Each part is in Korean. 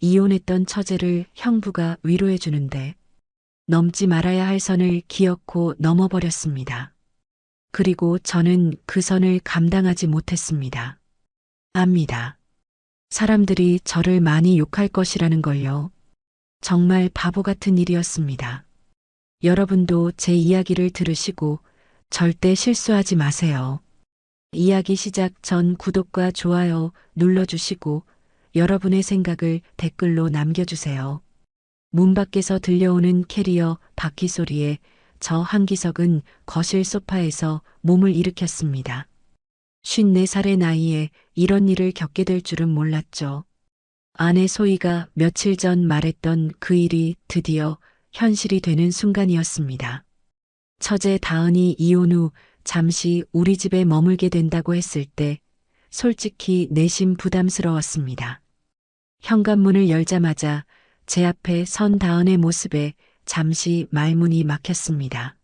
이혼했던 처제를 형부가 위로해 주는데 넘지 말아야 할 선을 기어코 넘어버렸습니다. 그리고 저는 그 선을 감당하지 못했습니다. 압니다. 사람들이 저를 많이 욕할 것이라는 걸요. 정말 바보 같은 일이었습니다. 여러분도 제 이야기를 들으시고 절대 실수하지 마세요. 이야기 시작 전 구독과 좋아요 눌러주시고 여러분의 생각을 댓글로 남겨주세요. 문 밖에서 들려오는 캐리어 바퀴 소리에 저 한기석은 거실 소파에서 몸을 일으켰습니다. 54살의 나이에 이런 일을 겪게 될 줄은 몰랐죠. 아내 소희가 며칠 전 말했던 그 일이 드디어 현실이 되는 순간이었습니다. 처제 다은이 이혼 후 잠시 우리 집에 머물게 된다고 했을 때 솔직히 내심 부담스러웠습니다. 현관문을 열자마자 제 앞에 선 다은의 모습에 잠시 말문이 막혔습니다.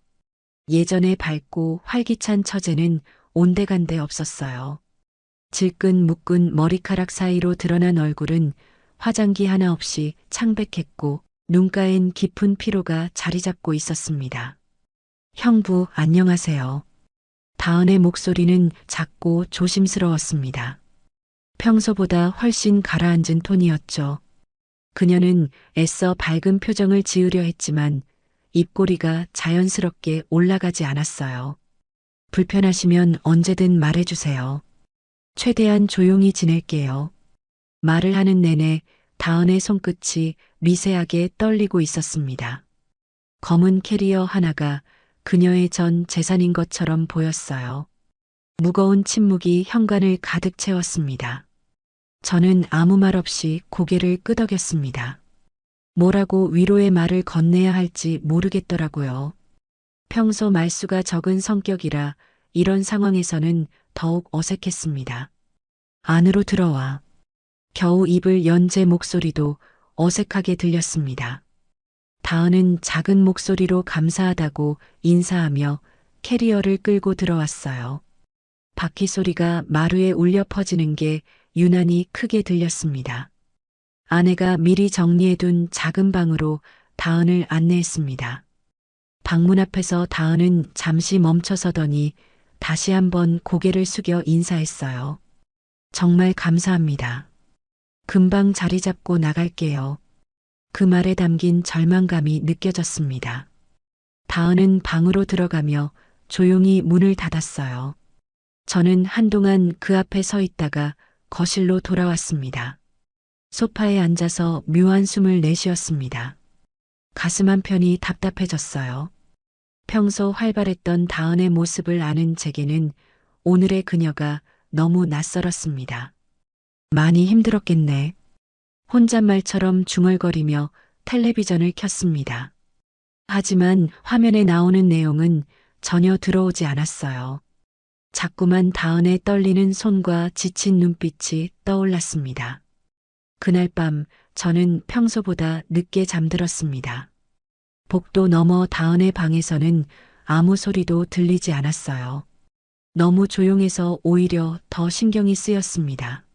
예전에 밝고 활기찬 처제는 온데간데 없었어요. 질끈 묶은 머리카락 사이로 드러난 얼굴은 화장기 하나 없이 창백했고 눈가엔 깊은 피로가 자리 잡고 있었습니다. 형부, 안녕하세요. 다은의 목소리는 작고 조심스러웠습니다. 평소보다 훨씬 가라앉은 톤이었죠. 그녀는 애써 밝은 표정을 지으려 했지만 입꼬리가 자연스럽게 올라가지 않았어요. 불편하시면 언제든 말해주세요. 최대한 조용히 지낼게요. 말을 하는 내내 다은의 손끝이 미세하게 떨리고 있었습니다. 검은 캐리어 하나가 그녀의 전 재산인 것처럼 보였어요. 무거운 침묵이 현관을 가득 채웠습니다. 저는 아무 말 없이 고개를 끄덕였습니다. 뭐라고 위로의 말을 건네야 할지 모르겠더라고요. 평소 말수가 적은 성격이라 이런 상황에서는 더욱 어색했습니다. 안으로 들어와. 겨우 입을 연 제 목소리도 어색하게 들렸습니다. 다은은 작은 목소리로 감사하다고 인사하며 캐리어를 끌고 들어왔어요. 바퀴 소리가 마루에 울려 퍼지는 게 유난히 크게 들렸습니다. 아내가 미리 정리해둔 작은 방으로 다은을 안내했습니다. 방문 앞에서 다은은 잠시 멈춰서더니 다시 한번 고개를 숙여 인사했어요. 정말 감사합니다. 금방 자리 잡고 나갈게요. 그 말에 담긴 절망감이 느껴졌습니다. 다은은 방으로 들어가며 조용히 문을 닫았어요. 저는 한동안 그 앞에 서 있다가 거실로 돌아왔습니다. 소파에 앉아서 묘한 숨을 내쉬었습니다. 가슴 한편이 답답해졌어요. 평소 활발했던 다은의 모습을 아는 제게는 오늘의 그녀가 너무 낯설었습니다. 많이 힘들었겠네. 혼잣말처럼 중얼거리며 텔레비전을 켰습니다. 하지만 화면에 나오는 내용은 전혀 들어오지 않았어요. 자꾸만 다은의 떨리는 손과 지친 눈빛이 떠올랐습니다. 그날 밤 저는 평소보다 늦게 잠들었습니다. 복도 너머 다은의 방에서는 아무 소리도 들리지 않았어요. 너무 조용해서 오히려 더 신경이 쓰였습니다.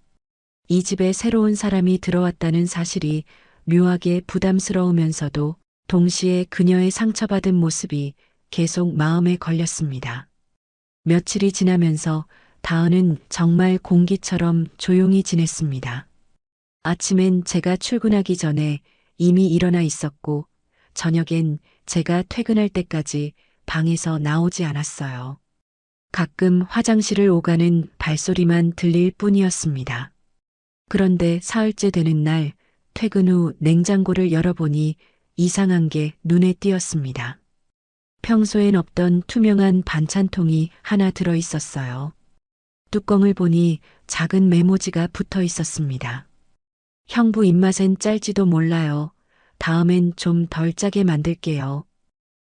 이 집에 새로운 사람이 들어왔다는 사실이 묘하게 부담스러우면서도 동시에 그녀의 상처받은 모습이 계속 마음에 걸렸습니다. 며칠이 지나면서 다은은 정말 공기처럼 조용히 지냈습니다. 아침엔 제가 출근하기 전에 이미 일어나 있었고 저녁엔 제가 퇴근할 때까지 방에서 나오지 않았어요. 가끔 화장실을 오가는 발소리만 들릴 뿐이었습니다. 그런데 사흘째 되는 날 퇴근 후 냉장고를 열어보니 이상한 게 눈에 띄었습니다. 평소엔 없던 투명한 반찬통이 하나 들어 있었어요. 뚜껑을 보니 작은 메모지가 붙어 있었습니다. 형부 입맛엔 짤지도 몰라요. 다음엔 좀 덜 짜게 만들게요.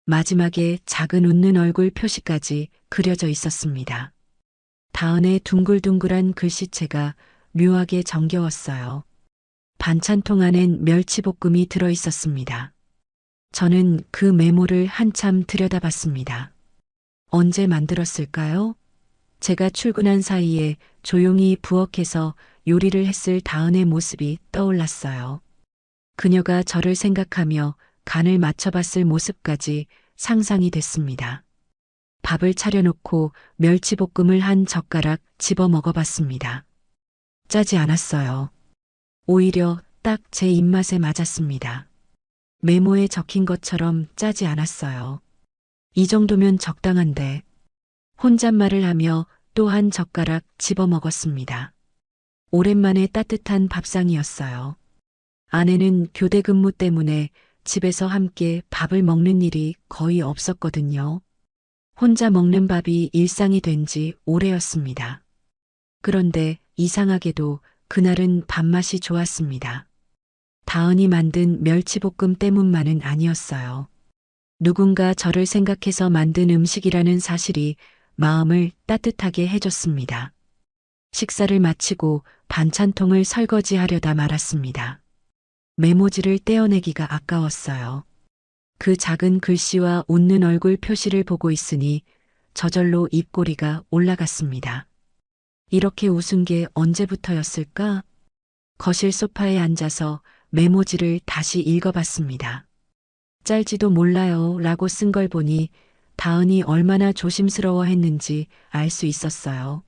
마지막에 작은 웃는 얼굴 표시까지 그려져 있었습니다. 다은의 둥글둥글한 글씨체가 묘하게 정겨웠어요. 반찬통 안엔 멸치볶음이 들어 있었습니다. 저는 그 메모를 한참 들여다봤습니다. 언제 만들었을까요? 제가 출근한 사이에 조용히 부엌에서 요리를 했을 다은의 모습이 떠올랐어요. 그녀가 저를 생각하며 간을 맞춰봤을 모습까지 상상이 됐습니다. 밥을 차려놓고 멸치볶음을 한 젓가락 집어 먹어봤습니다. 짜지 않았어요. 오히려 딱 제 입맛에 맞았습니다. 메모에 적힌 것처럼 짜지 않았어요. 이 정도면 적당한데 혼잣말을 하며 또 한 젓가락 집어 먹었습니다. 오랜만에 따뜻한 밥상이었어요. 아내는 교대 근무 때문에 집에서 함께 밥을 먹는 일이 거의 없었거든요. 혼자 먹는 밥이 일상이 된 지 오래였습니다. 그런데 이상하게도 그날은 밥맛이 좋았습니다. 다은이 만든 멸치볶음 때문만은 아니었어요. 누군가 저를 생각해서 만든 음식이라는 사실이 마음을 따뜻하게 해줬습니다. 식사를 마치고 반찬통을 설거지하려다 말았습니다. 메모지를 떼어내기가 아까웠어요. 그 작은 글씨와 웃는 얼굴 표시를 보고 있으니 저절로 입꼬리가 올라갔습니다. 이렇게 웃은 게 언제부터였을까? 거실 소파에 앉아서 메모지를 다시 읽어봤습니다. 짤지도 몰라요 라고 쓴 걸 보니 다은이 얼마나 조심스러워 했는지 알 수 있었어요.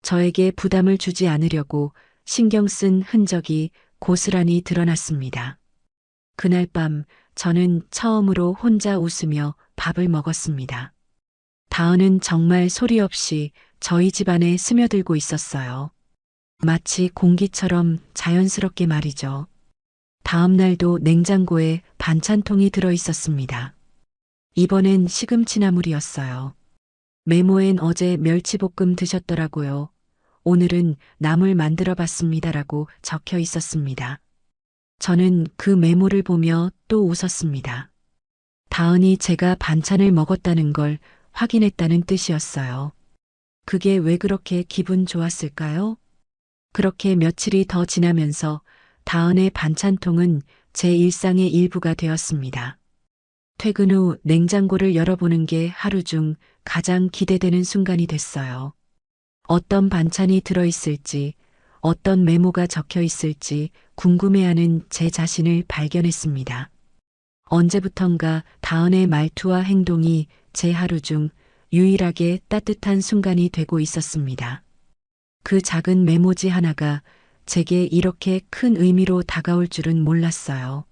저에게 부담을 주지 않으려고 신경 쓴 흔적이 고스란히 드러났습니다. 그날 밤 저는 처음으로 혼자 웃으며 밥을 먹었습니다. 다은은 정말 소리 없이 저희 집안에 스며들고 있었어요. 마치 공기처럼 자연스럽게 말이죠. 다음 날도 냉장고에 반찬통이 들어 있었습니다. 이번엔 시금치나물이었어요. 메모엔 어제 멸치볶음 드셨더라고요. 오늘은 나물 만들어 봤습니다라고 적혀 있었습니다. 저는 그 메모를 보며 또 웃었습니다. 다은이 제가 반찬을 먹었다는 걸 확인했다는 뜻이었어요. 그게 왜 그렇게 기분 좋았을까요? 그렇게 며칠이 더 지나면서 다은의 반찬통은 제 일상의 일부가 되었습니다. 퇴근 후 냉장고를 열어보는 게 하루 중 가장 기대되는 순간이 됐어요. 어떤 반찬이 들어있을지, 어떤 메모가 적혀 있을지 궁금해하는 제 자신을 발견했습니다. 언제부턴가 다은의 말투와 행동이 제 하루 중 유일하게 따뜻한 순간이 되고 있었습니다. 그 작은 메모지 하나가 제게 이렇게 큰 의미로 다가올 줄은 몰랐어요.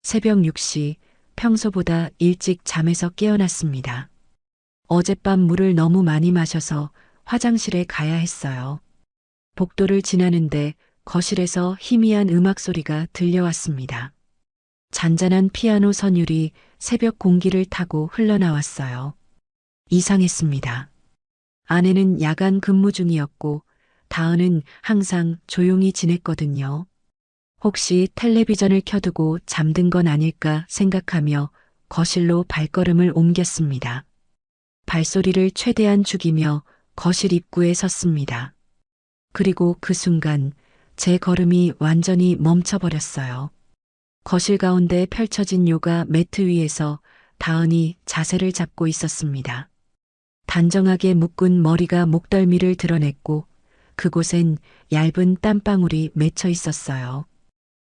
새벽 6시, 평소보다 일찍 잠에서 깨어났습니다. 어젯밤 물을 너무 많이 마셔서 화장실에 가야 했어요. 복도를 지나는데 거실에서 희미한 음악 소리가 들려왔습니다. 잔잔한 피아노 선율이 새벽 공기를 타고 흘러나왔어요. 이상했습니다. 아내는 야간 근무 중이었고 다은은 항상 조용히 지냈거든요. 혹시 텔레비전을 켜두고 잠든 건 아닐까 생각하며 거실로 발걸음을 옮겼습니다. 발소리를 최대한 죽이며 거실 입구에 섰습니다. 그리고 그 순간 제 걸음이 완전히 멈춰버렸어요. 거실 가운데 펼쳐진 요가 매트 위에서 다은이 자세를 잡고 있었습니다. 단정하게 묶은 머리가 목덜미를 드러냈고 그곳엔 얇은 땀방울이 맺혀 있었어요.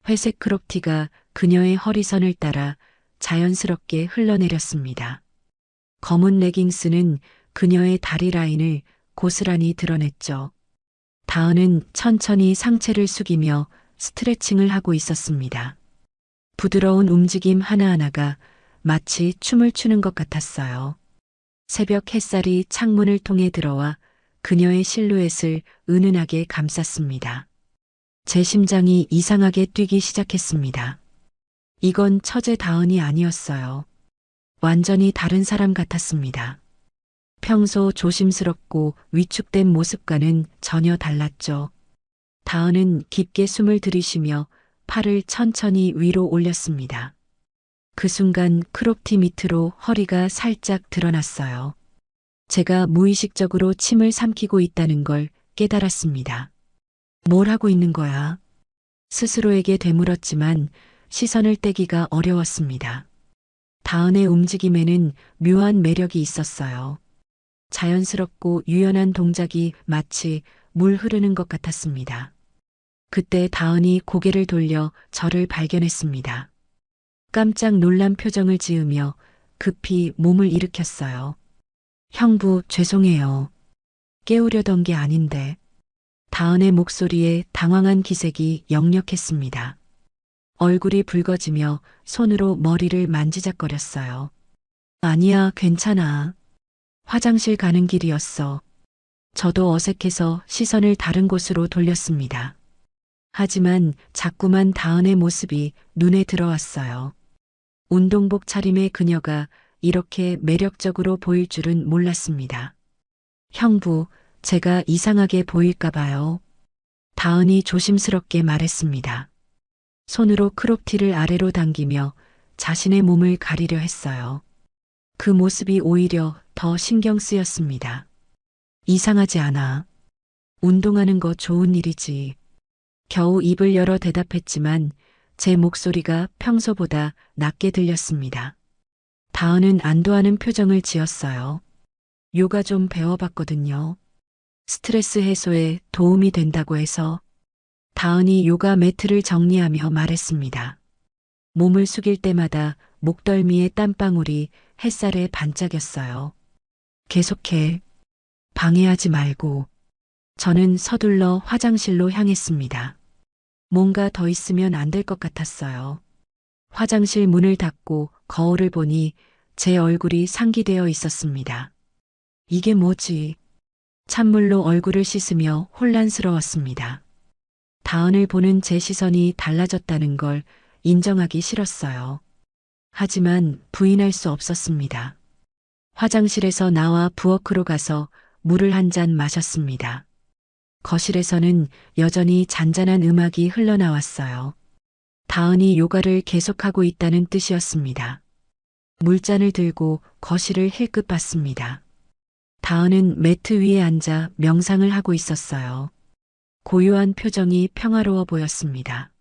회색 크롭티가 그녀의 허리선을 따라 자연스럽게 흘러내렸습니다. 검은 레깅스는 그녀의 다리 라인을 고스란히 드러냈죠. 다은은 천천히 상체를 숙이며 스트레칭을 하고 있었습니다. 부드러운 움직임 하나하나가 마치 춤을 추는 것 같았어요. 새벽 햇살이 창문을 통해 들어와 그녀의 실루엣을 은은하게 감쌌습니다. 제 심장이 이상하게 뛰기 시작했습니다. 이건 처제 다은이 아니었어요. 완전히 다른 사람 같았습니다. 평소 조심스럽고 위축된 모습과는 전혀 달랐죠. 다은은 깊게 숨을 들이쉬며 팔을 천천히 위로 올렸습니다. 그 순간 크롭티 밑으로 허리가 살짝 드러났어요. 제가 무의식적으로 침을 삼키고 있다는 걸 깨달았습니다. 뭘 하고 있는 거야? 스스로에게 되물었지만 시선을 떼기가 어려웠습니다. 다은의 움직임에는 묘한 매력이 있었어요. 자연스럽고 유연한 동작이 마치 물 흐르는 것 같았습니다. 그때 다은이 고개를 돌려 저를 발견했습니다. 깜짝 놀란 표정을 지으며 급히 몸을 일으켰어요. 형부, 죄송해요. 깨우려던 게 아닌데. 다은의 목소리에 당황한 기색이 역력했습니다. 얼굴이 붉어지며 손으로 머리를 만지작거렸어요. 아니야, 괜찮아. 화장실 가는 길이었어. 저도 어색해서 시선을 다른 곳으로 돌렸습니다. 하지만 자꾸만 다은의 모습이 눈에 들어왔어요. 운동복 차림의 그녀가 이렇게 매력적으로 보일 줄은 몰랐습니다. 형부, 제가 이상하게 보일까 봐요. 다은이 조심스럽게 말했습니다. 손으로 크롭티를 아래로 당기며 자신의 몸을 가리려 했어요. 그 모습이 오히려 더 신경 쓰였습니다. 이상하지 않아. 운동하는 거 좋은 일이지. 겨우 입을 열어 대답했지만 제 목소리가 평소보다 낮게 들렸습니다. 다은은 안도하는 표정을 지었어요. 요가 좀 배워봤거든요. 스트레스 해소에 도움이 된다고 해서. 다은이 요가 매트를 정리하며 말했습니다. 몸을 숙일 때마다 목덜미의 땀방울이 햇살에 반짝였어요. 계속해. 방해하지 말고. 저는 서둘러 화장실로 향했습니다. 뭔가 더 있으면 안 될 것 같았어요. 화장실 문을 닫고 거울을 보니 제 얼굴이 상기되어 있었습니다. 이게 뭐지? 찬물로 얼굴을 씻으며 혼란스러웠습니다. 다은을 보는 제 시선이 달라졌다는 걸 인정하기 싫었어요. 하지만 부인할 수 없었습니다. 화장실에서 나와 부엌으로 가서 물을 한 잔 마셨습니다. 거실에서는 여전히 잔잔한 음악이 흘러나왔어요. 다은이 요가를 계속하고 있다는 뜻이었습니다. 물잔을 들고 거실을 힐끗 봤습니다. 다은은 매트 위에 앉아 명상을 하고 있었어요. 고요한 표정이 평화로워 보였습니다.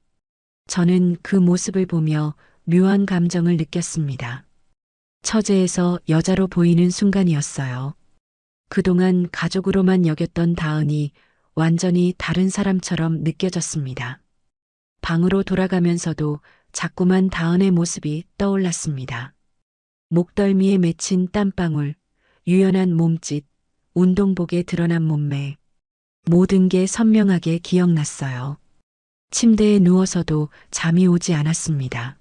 저는 그 모습을 보며 묘한 감정을 느꼈습니다. 처제에서 여자로 보이는 순간이었어요. 그동안 가족으로만 여겼던 다은이 완전히 다른 사람처럼 느껴졌습니다. 방으로 돌아가면서도 자꾸만 다은의 모습이 떠올랐습니다. 목덜미에 맺힌 땀방울, 유연한 몸짓, 운동복에 드러난 몸매. 모든 게 선명하게 기억났어요. 침대에 누워서도 잠이 오지 않았습니다.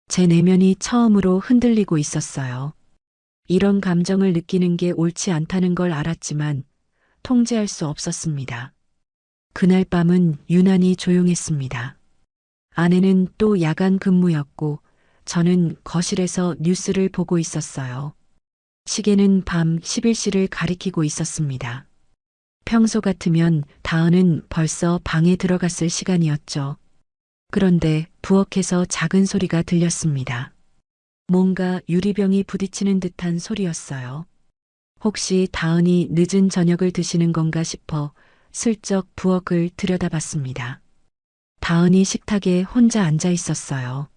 제 내면이 처음으로 흔들리고 있었어요. 이런 감정을 느끼는 게 옳지 않다는 걸 알았지만 통제할 수 없었습니다. 그날 밤은 유난히 조용했습니다. 아내는 또 야간 근무였고 저는 거실에서 뉴스를 보고 있었어요. 시계는 밤 11시를 가리키고 있었습니다. 평소 같으면 다은은 벌써 방에 들어갔을 시간이었죠. 그런데 부엌에서 작은 소리가 들렸습니다. 뭔가 유리병이 부딪히는 듯한 소리였어요. 혹시 다은이 늦은 저녁을 드시는 건가 싶어 슬쩍 부엌을 들여다봤습니다. 다은이 식탁에 혼자 앉아 있었어요.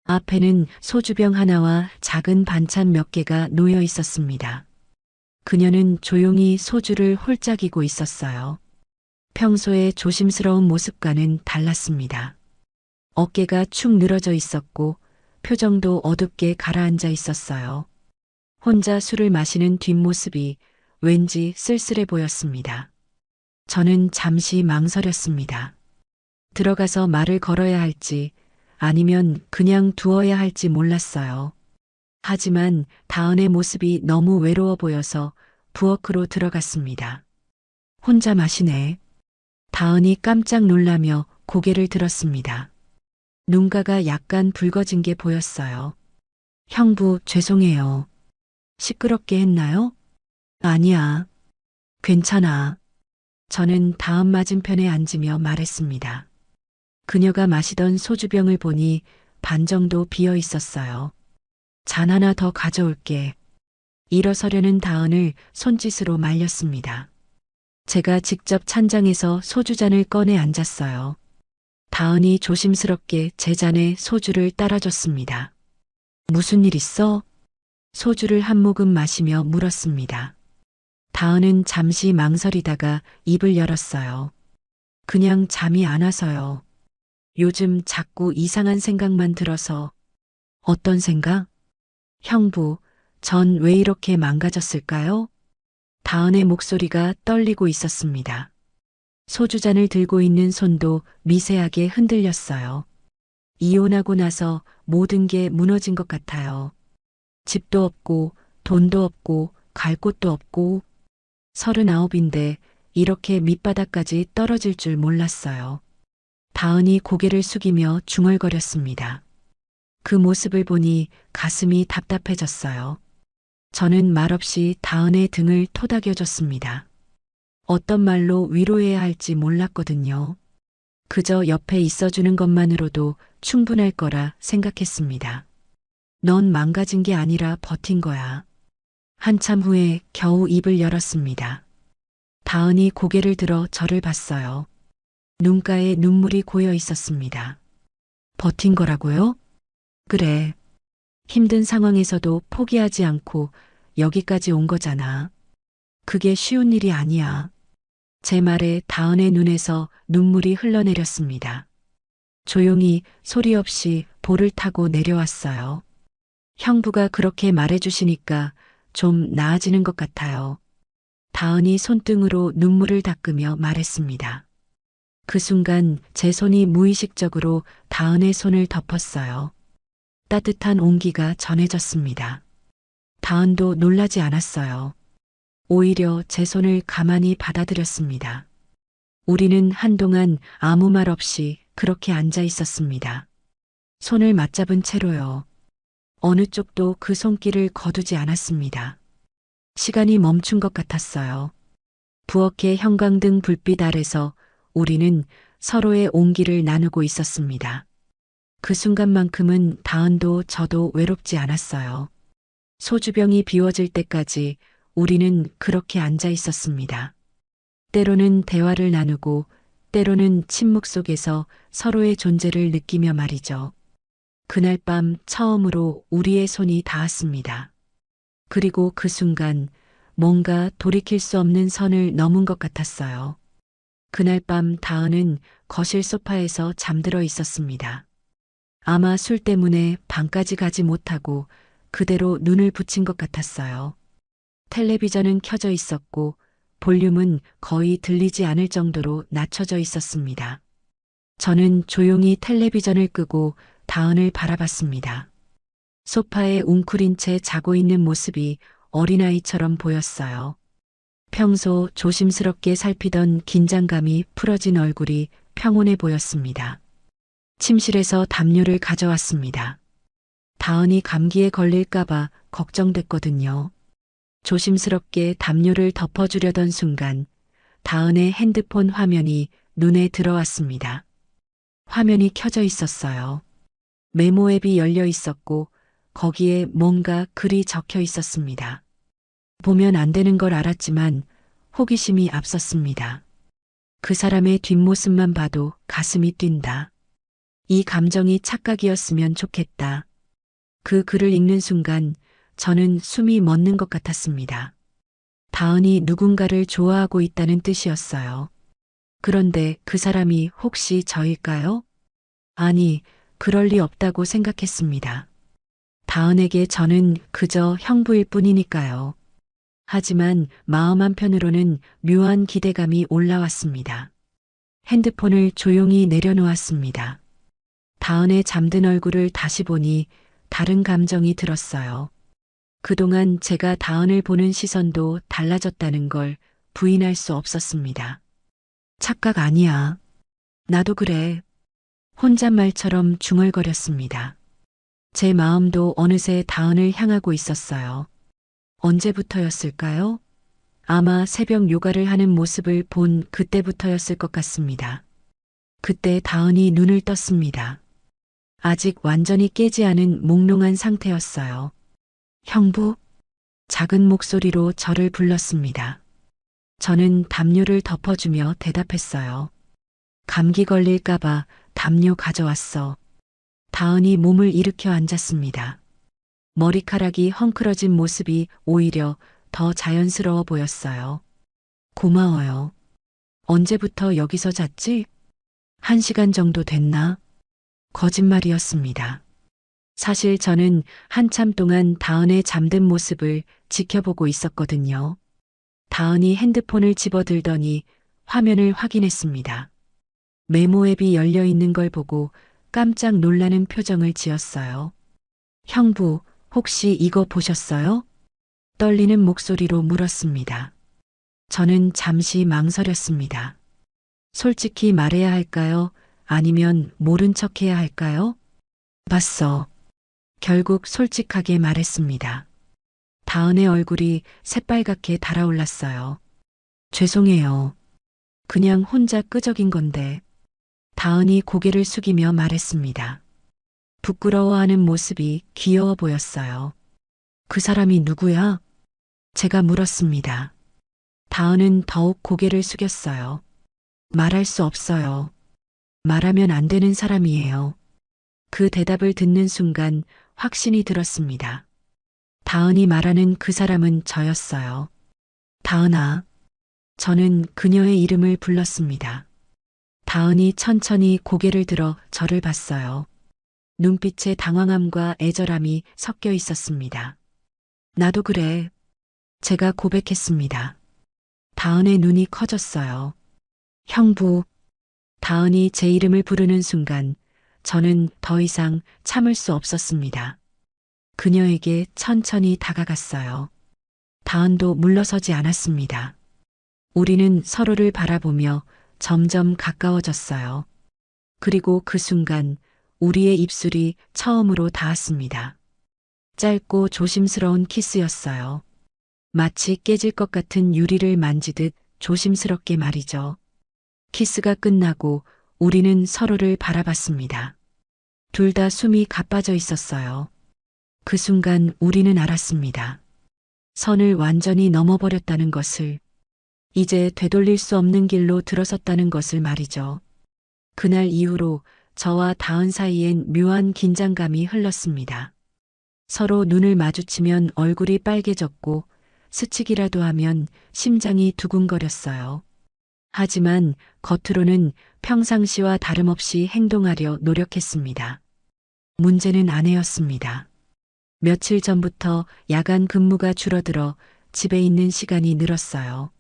앞에는 소주병 하나와 작은 반찬 몇 개가 놓여 있었습니다. 그녀는 조용히 소주를 홀짝이고 있었어요. 평소의 조심스러운 모습과는 달랐습니다. 어깨가 축 늘어져 있었고 표정도 어둡게 가라앉아 있었어요. 혼자 술을 마시는 뒷모습이 왠지 쓸쓸해 보였습니다. 저는 잠시 망설였습니다. 들어가서 말을 걸어야 할지 아니면 그냥 두어야 할지 몰랐어요. 하지만 다은의 모습이 너무 외로워 보여서 부엌으로 들어갔습니다. 혼자 마시네. 다은이 깜짝 놀라며 고개를 들었습니다. 눈가가 약간 붉어진 게 보였어요. 형부, 죄송해요. 시끄럽게 했나요? 아니야. 괜찮아. 저는 다음 맞은편에 앉으며 말했습니다. 그녀가 마시던 소주병을 보니 반 정도 비어 있었어요. 잔 하나 더 가져올게. 일어서려는 다은을 손짓으로 말렸습니다. 제가 직접 찬장에서 소주잔을 꺼내 앉았어요. 다은이 조심스럽게 제 잔에 소주를 따라줬습니다. 무슨 일 있어? 소주를 한 모금 마시며 물었습니다. 다은은 잠시 망설이다가 입을 열었어요. 그냥 잠이 안 와서요. 요즘 자꾸 이상한 생각만 들어서. 어떤 생각? 형부, 전 왜 이렇게 망가졌을까요? 다은의 목소리가 떨리고 있었습니다. 소주잔을 들고 있는 손도 미세하게 흔들렸어요. 이혼하고 나서 모든 게 무너진 것 같아요. 집도 없고, 돈도 없고, 갈 곳도 없고, 39인데 이렇게 밑바닥까지 떨어질 줄 몰랐어요. 다은이 고개를 숙이며 중얼거렸습니다. 그 모습을 보니 가슴이 답답해졌어요. 저는 말없이 다은의 등을 토닥여줬습니다. 어떤 말로 위로해야 할지 몰랐거든요. 그저 옆에 있어주는 것만으로도 충분할 거라 생각했습니다. 넌 망가진 게 아니라 버틴 거야. 한참 후에 겨우 입을 열었습니다. 다은이 고개를 들어 저를 봤어요. 눈가에 눈물이 고여 있었습니다. 버틴 거라고요? 그래. 힘든 상황에서도 포기하지 않고 여기까지 온 거잖아. 그게 쉬운 일이 아니야. 제 말에 다은의 눈에서 눈물이 흘러내렸습니다. 조용히 소리 없이 볼을 타고 내려왔어요. 형부가 그렇게 말해주시니까 좀 나아지는 것 같아요. 다은이 손등으로 눈물을 닦으며 말했습니다. 그 순간 제 손이 무의식적으로 다은의 손을 덮었어요. 따뜻한 온기가 전해졌습니다. 다은도 놀라지 않았어요. 오히려 제 손을 가만히 받아들였습니다. 우리는 한동안 아무 말 없이 그렇게 앉아 있었습니다. 손을 맞잡은 채로요. 어느 쪽도 그 손길을 거두지 않았습니다. 시간이 멈춘 것 같았어요. 부엌의 형광등 불빛 아래서 우리는 서로의 온기를 나누고 있었습니다. 그 순간만큼은 다은도 저도 외롭지 않았어요. 소주병이 비워질 때까지 우리는 그렇게 앉아 있었습니다. 때로는 대화를 나누고 때로는 침묵 속에서 서로의 존재를 느끼며 말이죠. 그날 밤 처음으로 우리의 손이 닿았습니다. 그리고 그 순간 뭔가 돌이킬 수 없는 선을 넘은 것 같았어요. 그날 밤 다은은 거실 소파에서 잠들어 있었습니다. 아마 술 때문에 방까지 가지 못하고 그대로 눈을 붙인 것 같았어요. 텔레비전은 켜져 있었고 볼륨은 거의 들리지 않을 정도로 낮춰져 있었습니다. 저는 조용히 텔레비전을 끄고 다은을 바라봤습니다. 소파에 웅크린 채 자고 있는 모습이 어린아이처럼 보였어요. 평소 조심스럽게 살피던 긴장감이 풀어진 얼굴이 평온해 보였습니다. 침실에서 담요를 가져왔습니다. 다은이 감기에 걸릴까봐 걱정됐거든요. 조심스럽게 담요를 덮어주려던 순간 다은의 핸드폰 화면이 눈에 들어왔습니다. 화면이 켜져 있었어요. 메모 앱이 열려 있었고 거기에 뭔가 글이 적혀 있었습니다. 보면 안 되는 걸 알았지만 호기심이 앞섰습니다. 그 사람의 뒷모습만 봐도 가슴이 뛴다. 이 감정이 착각이었으면 좋겠다. 그 글을 읽는 순간 저는 숨이 멎는 것 같았습니다. 다은이 누군가를 좋아하고 있다는 뜻이었어요. 그런데 그 사람이 혹시 저일까요? 아니, 그럴 리 없다고 생각했습니다. 다은에게 저는 그저 형부일 뿐이니까요. 하지만 마음 한편으로는 묘한 기대감이 올라왔습니다. 핸드폰을 조용히 내려놓았습니다. 다은의 잠든 얼굴을 다시 보니 다른 감정이 들었어요. 그동안 제가 다은을 보는 시선도 달라졌다는 걸 부인할 수 없었습니다. 착각 아니야. 나도 그래. 혼잣말처럼 중얼거렸습니다. 제 마음도 어느새 다은을 향하고 있었어요. 언제부터였을까요? 아마 새벽 요가를 하는 모습을 본 그때부터였을 것 같습니다. 그때 다은이 눈을 떴습니다. 아직 완전히 깨지 않은 몽롱한 상태였어요. 형부? 작은 목소리로 저를 불렀습니다. 저는 담요를 덮어주며 대답했어요. 감기 걸릴까봐 담요 가져왔어. 다은이 몸을 일으켜 앉았습니다. 머리카락이 헝클어진 모습이 오히려 더 자연스러워 보였어요. 고마워요. 언제부터 여기서 잤지? 1시간 정도 됐나? 거짓말이었습니다. 사실 저는 한참 동안 다은의 잠든 모습을 지켜보고 있었거든요. 다은이 핸드폰을 집어들더니 화면을 확인했습니다. 메모 앱이 열려 있는 걸 보고 깜짝 놀라는 표정을 지었어요. 형부, 혹시 이거 보셨어요? 떨리는 목소리로 물었습니다. 저는 잠시 망설였습니다. 솔직히 말해야 할까요? 아니면 모른 척 해야 할까요? 봤어. 결국 솔직하게 말했습니다. 다은의 얼굴이 새빨갛게 달아올랐어요. 죄송해요. 그냥 혼자 끄적인 건데. 다은이 고개를 숙이며 말했습니다. 부끄러워하는 모습이 귀여워 보였어요. 그 사람이 누구야? 제가 물었습니다. 다은은 더욱 고개를 숙였어요. 말할 수 없어요. 말하면 안 되는 사람이에요. 그 대답을 듣는 순간 확신이 들었습니다. 다은이 말하는 그 사람은 저였어요. 다은아. 저는 그녀의 이름을 불렀습니다. 다은이 천천히 고개를 들어 저를 봤어요. 눈빛에 당황함과 애절함이 섞여 있었습니다. 나도 그래. 제가 고백했습니다. 다은의 눈이 커졌어요. 형부. 다은이 제 이름을 부르는 순간 저는 더 이상 참을 수 없었습니다. 그녀에게 천천히 다가갔어요. 다은도 물러서지 않았습니다. 우리는 서로를 바라보며 점점 가까워졌어요. 그리고 그 순간 우리의 입술이 처음으로 닿았습니다. 짧고 조심스러운 키스였어요. 마치 깨질 것 같은 유리를 만지듯 조심스럽게 말이죠. 키스가 끝나고 우리는 서로를 바라봤습니다. 둘 다 숨이 가빠져 있었어요. 그 순간 우리는 알았습니다. 선을 완전히 넘어버렸다는 것을, 이제 되돌릴 수 없는 길로 들어섰다는 것을 말이죠. 그날 이후로 저와 다은 사이엔 묘한 긴장감이 흘렀습니다. 서로 눈을 마주치면 얼굴이 빨개졌고 스치기라도 하면 심장이 두근거렸어요. 하지만 겉으로는 평상시와 다름없이 행동하려 노력했습니다. 문제는 아내였습니다. 며칠 전부터 야간 근무가 줄어들어 집에 있는 시간이 늘었어요.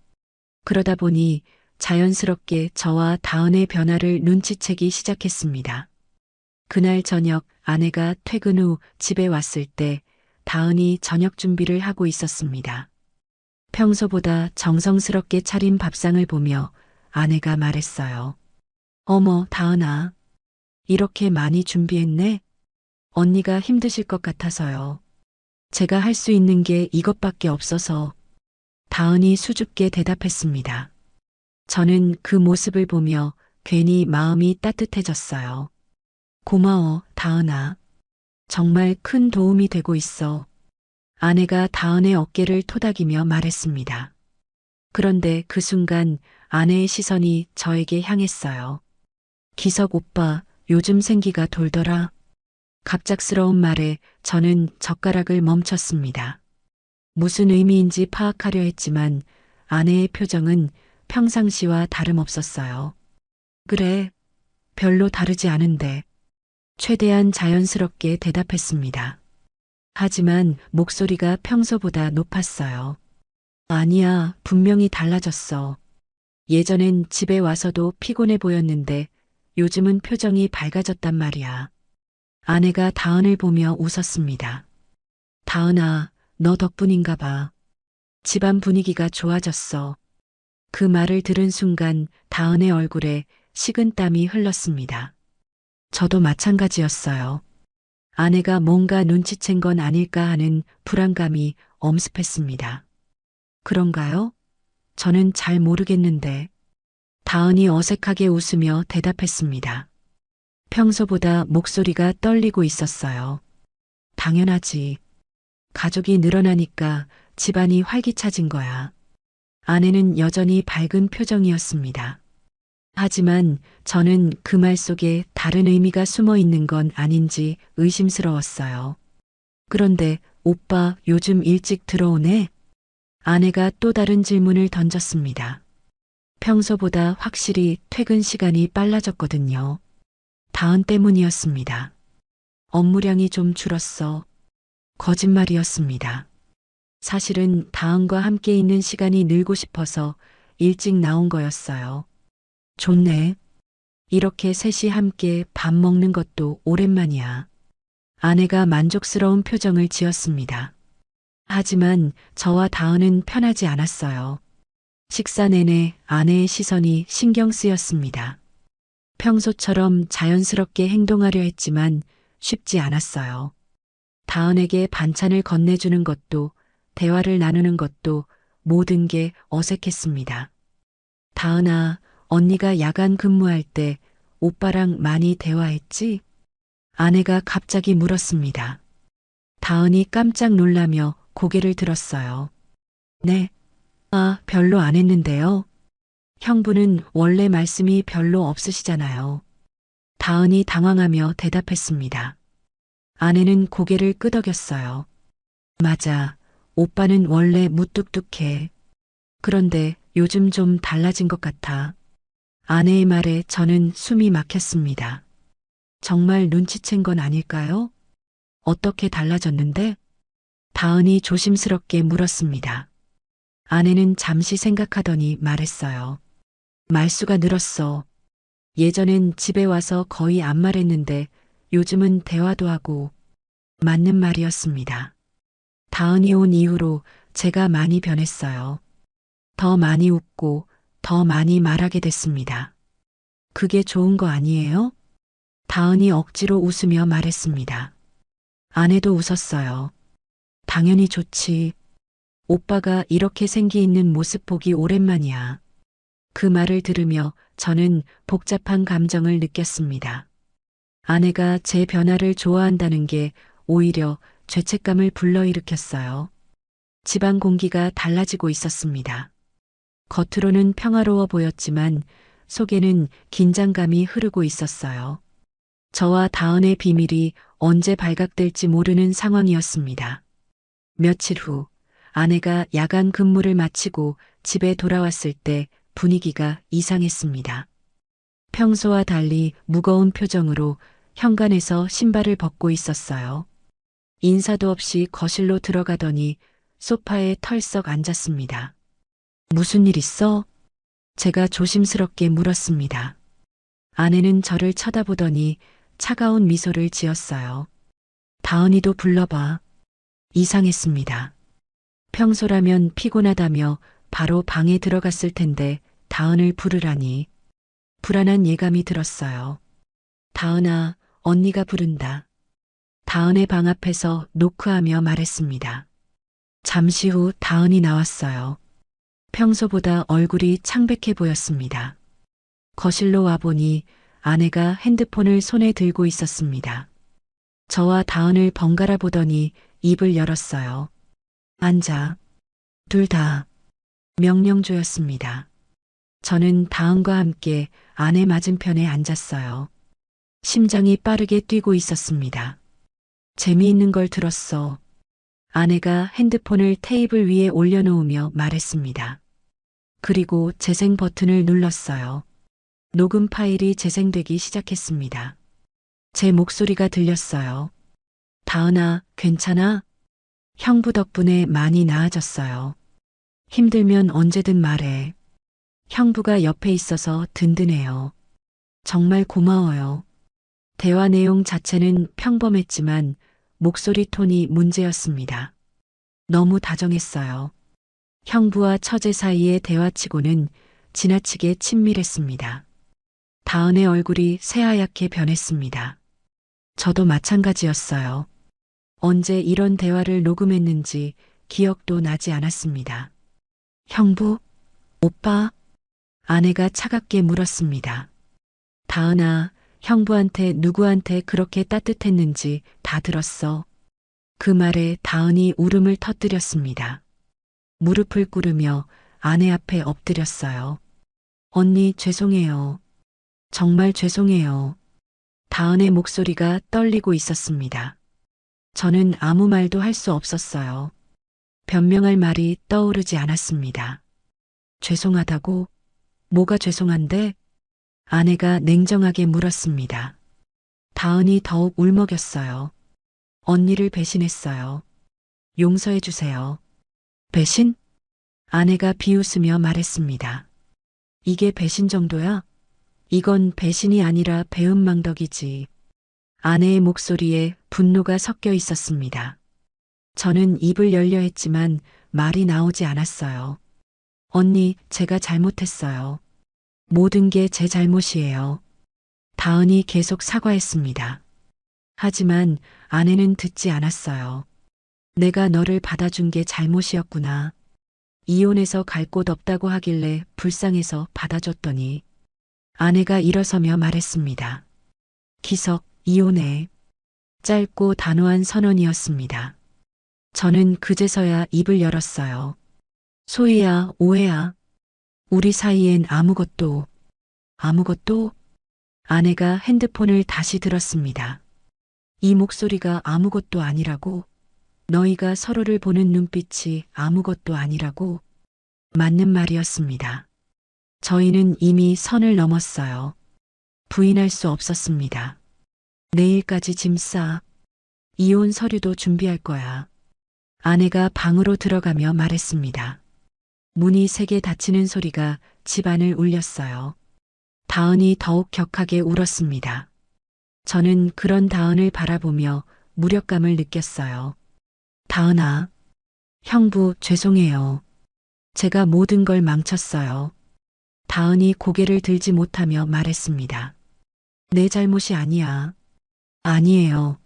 그러다 보니 자연스럽게 저와 다은의 변화를 눈치채기 시작했습니다. 그날 저녁 아내가 퇴근 후 집에 왔을 때 다은이 저녁 준비를 하고 있었습니다. 평소보다 정성스럽게 차린 밥상을 보며 아내가 말했어요. 어머, 다은아. 이렇게 많이 준비했네? 언니가 힘드실 것 같아서요. 제가 할 수 있는 게 이것밖에 없어서. 다은이 수줍게 대답했습니다. 저는 그 모습을 보며 괜히 마음이 따뜻해졌어요. 고마워, 다은아. 정말 큰 도움이 되고 있어. 아내가 다은의 어깨를 토닥이며 말했습니다. 그런데 그 순간 아내의 시선이 저에게 향했어요. 기석 오빠, 요즘 생기가 돌더라. 갑작스러운 말에 저는 젓가락을 멈췄습니다. 무슨 의미인지 파악하려 했지만 아내의 표정은 평상시와 다름없었어요. 그래, 별로 다르지 않은데. 최대한 자연스럽게 대답했습니다. 하지만 목소리가 평소보다 높았어요. 아니야, 분명히 달라졌어. 예전엔 집에 와서도 피곤해 보였는데 요즘은 표정이 밝아졌단 말이야. 아내가 다은을 보며 웃었습니다. 다은아, 너 덕분인가 봐. 집안 분위기가 좋아졌어. 그 말을 들은 순간 다은의 얼굴에 식은땀이 흘렀습니다. 저도 마찬가지였어요. 아내가 뭔가 눈치챈 건 아닐까 하는 불안감이 엄습했습니다. 그런가요? 저는 잘 모르겠는데. 다은이 어색하게 웃으며 대답했습니다. 평소보다 목소리가 떨리고 있었어요. 당연하지. 가족이 늘어나니까 집안이 활기차진 거야. 아내는 여전히 밝은 표정이었습니다. 하지만 저는 그 말 속에 다른 의미가 숨어 있는 건 아닌지 의심스러웠어요. 그런데 오빠 요즘 일찍 들어오네? 아내가 또 다른 질문을 던졌습니다. 평소보다 확실히 퇴근 시간이 빨라졌거든요. 다은 때문이었습니다. 업무량이 좀 줄었어. 거짓말이었습니다. 사실은 다은과 함께 있는 시간이 늘고 싶어서 일찍 나온 거였어요. 좋네. 이렇게 셋이 함께 밥 먹는 것도 오랜만이야. 아내가 만족스러운 표정을 지었습니다. 하지만 저와 다은은 편하지 않았어요. 식사 내내 아내의 시선이 신경 쓰였습니다. 평소처럼 자연스럽게 행동하려 했지만 쉽지 않았어요. 다은에게 반찬을 건네주는 것도 대화를 나누는 것도 모든 게 어색했습니다. 다은아, 언니가 야간 근무할 때 오빠랑 많이 대화했지? 아내가 갑자기 물었습니다. 다은이 깜짝 놀라며 고개를 들었어요. 네. 아, 별로 안 했는데요. 형부는 원래 말씀이 별로 없으시잖아요. 다은이 당황하며 대답했습니다. 아내는 고개를 끄덕였어요. 맞아. 오빠는 원래 무뚝뚝해. 그런데 요즘 좀 달라진 것 같아. 아내의 말에 저는 숨이 막혔습니다. 정말 눈치챈 건 아닐까요? 어떻게 달라졌는데? 다은이 조심스럽게 물었습니다. 아내는 잠시 생각하더니 말했어요. 말수가 늘었어. 예전엔 집에 와서 거의 안 말했는데 요즘은 대화도 하고. 맞는 말이었습니다. 다은이 온 이후로 제가 많이 변했어요. 더 많이 웃고 더 많이 말하게 됐습니다. 그게 좋은 거 아니에요? 다은이 억지로 웃으며 말했습니다. 아내도 웃었어요. 당연히 좋지. 오빠가 이렇게 생기 있는 모습 보기 오랜만이야. 그 말을 들으며 저는 복잡한 감정을 느꼈습니다. 아내가 제 변화를 좋아한다는 게 오히려 죄책감을 불러일으켰어요. 집안 공기가 달라지고 있었습니다. 겉으로는 평화로워 보였지만 속에는 긴장감이 흐르고 있었어요. 저와 다은의 비밀이 언제 발각될지 모르는 상황이었습니다. 며칠 후 아내가 야간 근무를 마치고 집에 돌아왔을 때 분위기가 이상했습니다. 평소와 달리 무거운 표정으로 현관에서 신발을 벗고 있었어요. 인사도 없이 거실로 들어가더니 소파에 털썩 앉았습니다. 무슨 일 있어? 제가 조심스럽게 물었습니다. 아내는 저를 쳐다보더니 차가운 미소를 지었어요. 다은이도 불러봐. 이상했습니다. 평소라면 피곤하다며 바로 방에 들어갔을 텐데 다은을 부르라니 불안한 예감이 들었어요. 다은아, 언니가 부른다. 다은의 방 앞에서 노크하며 말했습니다. 잠시 후 다은이 나왔어요. 평소보다 얼굴이 창백해 보였습니다. 거실로 와보니 아내가 핸드폰을 손에 들고 있었습니다. 저와 다은을 번갈아 보더니 입을 열었어요. 앉아. 둘 다. 명령조였습니다. 저는 다은과 함께 아내 맞은편에 앉았어요. 심장이 빠르게 뛰고 있었습니다. 재미있는 걸 들었어. 아내가 핸드폰을 테이블 위에 올려놓으며 말했습니다. 그리고 재생 버튼을 눌렀어요. 녹음 파일이 재생되기 시작했습니다. 제 목소리가 들렸어요. 다은아, 괜찮아? 형부 덕분에 많이 나아졌어요. 힘들면 언제든 말해. 형부가 옆에 있어서 든든해요. 정말 고마워요. 대화 내용 자체는 평범했지만 목소리 톤이 문제였습니다. 너무 다정했어요. 형부와 처제 사이의 대화치고는 지나치게 친밀했습니다. 다은의 얼굴이 새하얗게 변했습니다. 저도 마찬가지였어요. 언제 이런 대화를 녹음했는지 기억도 나지 않았습니다. 형부? 오빠? 아내가 차갑게 물었습니다. 다은아, 형부한테 누구한테 그렇게 따뜻했는지 다 들었어. 그 말에 다은이 울음을 터뜨렸습니다. 무릎을 꿇으며 아내 앞에 엎드렸어요. 언니 죄송해요. 정말 죄송해요. 다은의 목소리가 떨리고 있었습니다. 저는 아무 말도 할 수 없었어요. 변명할 말이 떠오르지 않았습니다. 죄송하다고? 뭐가 죄송한데? 아내가 냉정하게 물었습니다. 다은이 더욱 울먹였어요. 언니를 배신했어요. 용서해 주세요. 배신? 아내가 비웃으며 말했습니다. 이게 배신 정도야? 이건 배신이 아니라 배은망덕이지. 아내의 목소리에 분노가 섞여 있었습니다. 저는 입을 열려 했지만 말이 나오지 않았어요. 언니, 제가 잘못했어요. 모든 게 제 잘못이에요. 다은이 계속 사과했습니다. 하지만 아내는 듣지 않았어요. 내가 너를 받아준 게 잘못이었구나. 이혼해서 갈 곳 없다고 하길래 불쌍해서 받아줬더니 아내가 일어서며 말했습니다. 기석, 이혼해. 짧고 단호한 선언이었습니다. 저는 그제서야 입을 열었어요. 소희야, 오해야. 우리 사이엔 아무것도. 아내가 핸드폰을 다시 들었습니다. 이 목소리가 아무것도 아니라고. 너희가 서로를 보는 눈빛이 아무것도 아니라고. 맞는 말이었습니다. 저희는 이미 선을 넘었어요. 부인할 수 없었습니다. 내일까지 짐 싸. 이혼 서류도 준비할 거야. 아내가 방으로 들어가며 말했습니다. 문이 세게 닫히는 소리가 집안을 울렸어요. 다은이 더욱 격하게 울었습니다. 저는 그런 다은을 바라보며 무력감을 느꼈어요. 다은아, 형부 죄송해요. 제가 모든 걸 망쳤어요. 다은이 고개를 들지 못하며 말했습니다. 내 잘못이 아니야. 아니에요.